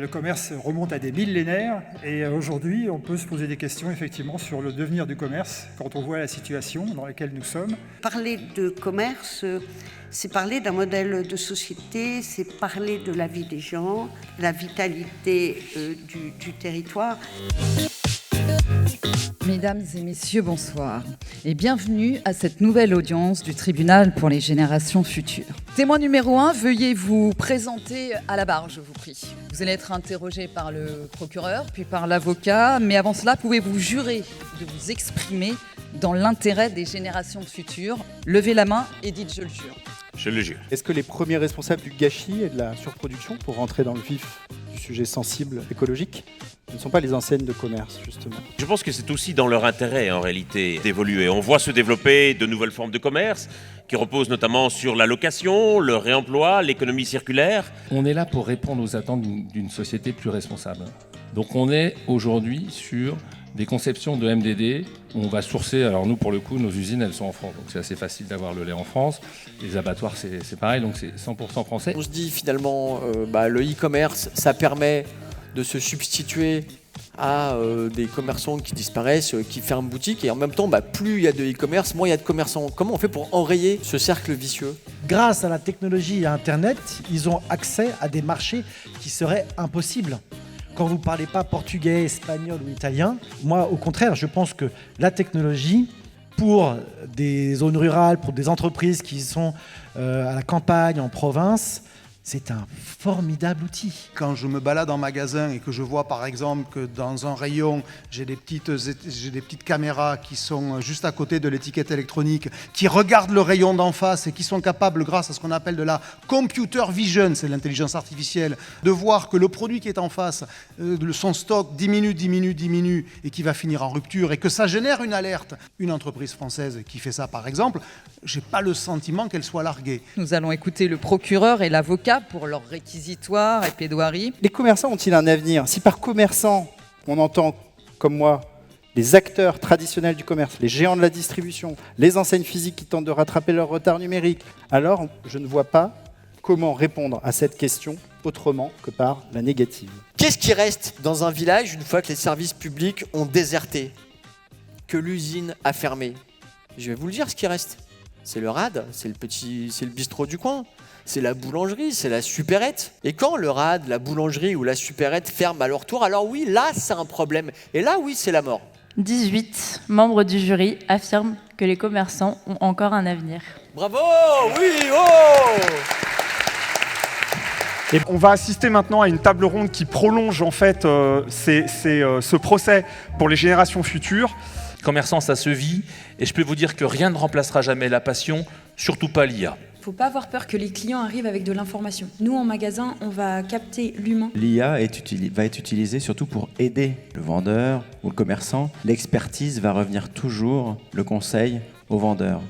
Le commerce remonte à des millénaires et aujourd'hui, on peut se poser des questions effectivement sur le devenir du commerce quand on voit la situation dans laquelle nous sommes. Parler de commerce, c'est parler d'un modèle de société, c'est parler de la vie des gens, la vitalité du territoire. Mesdames et messieurs, bonsoir et bienvenue à cette nouvelle audience du tribunal pour les générations futures. Témoin numéro 1, veuillez vous présenter à la barre, je vous prie. Vous allez être interrogé par le procureur, puis par l'avocat, mais avant cela, pouvez-vous jurer de vous exprimer dans l'intérêt des générations futures? Levez la main et dites « je le jure ». Je le jure. Est-ce que les premiers responsables du gâchis et de la surproduction, pour rentrer dans le vif du sujet sensible écologique, ne sont pas les enseignes de commerce, justement? Je pense que c'est aussi dans leur intérêt, en réalité, d'évoluer. On voit se développer de nouvelles formes de commerce qui reposent notamment sur la location, le réemploi, l'économie circulaire. On est là pour répondre aux attentes d'une société plus responsable. Donc on est aujourd'hui sur des conceptions de MDD où on va sourcer, alors nous pour le coup nos usines elles sont en France, donc c'est assez facile d'avoir le lait en France, les abattoirs c'est pareil, donc c'est 100% français. On se dit finalement le e-commerce ça permet de se substituer à des commerçants qui disparaissent, qui ferment boutique, et en même temps plus il y a de e-commerce, moins il y a de commerçants. Comment on fait pour enrayer ce cercle vicieux? Grâce à la technologie et à Internet, ils ont accès à des marchés qui seraient impossibles. Quand vous ne parlez pas portugais, espagnol ou italien, moi au contraire, je pense que la technologie, pour des zones rurales, pour des entreprises qui sont à la campagne, en province, c'est un formidable outil. Quand je me balade en magasin et que je vois par exemple que dans un rayon, j'ai des petites caméras qui sont juste à côté de l'étiquette électronique, qui regardent le rayon d'en face et qui sont capables, grâce à ce qu'on appelle de la computer vision, c'est l'intelligence artificielle, de voir que le produit qui est en face, son stock diminue et qui va finir en rupture et que ça génère une alerte. Une entreprise française qui fait ça par exemple, j'ai pas le sentiment qu'elle soit larguée. Nous allons écouter le procureur et l'avocat pour leur réquisitoire et plaidoirie. Les commerçants ont-ils un avenir? Si par commerçant, on entend, comme moi, les acteurs traditionnels du commerce, les géants de la distribution, les enseignes physiques qui tentent de rattraper leur retard numérique, alors je ne vois pas comment répondre à cette question autrement que par la négative. Qu'est-ce qui reste dans un village une fois que les services publics ont déserté, que l'usine a fermé? Je vais vous le dire ce qui reste. C'est le rad, c'est le bistrot du coin, c'est la boulangerie, c'est la supérette. Et quand le rad, la boulangerie ou la supérette ferment à leur tour, alors oui, là c'est un problème. Et là oui, c'est la mort. 18 membres du jury affirment que les commerçants ont encore un avenir. Bravo, oui, oh! Et on va assister maintenant à une table ronde qui prolonge en fait ce procès pour les générations futures. Commerçant, ça se vit, et je peux vous dire que rien ne remplacera jamais la passion, surtout pas l'IA. Il ne faut pas avoir peur que les clients arrivent avec de l'information. Nous, en magasin, on va capter l'humain. L'IA va être utilisée surtout pour aider le vendeur ou le commerçant. L'expertise va revenir toujours, le conseil, au vendeur.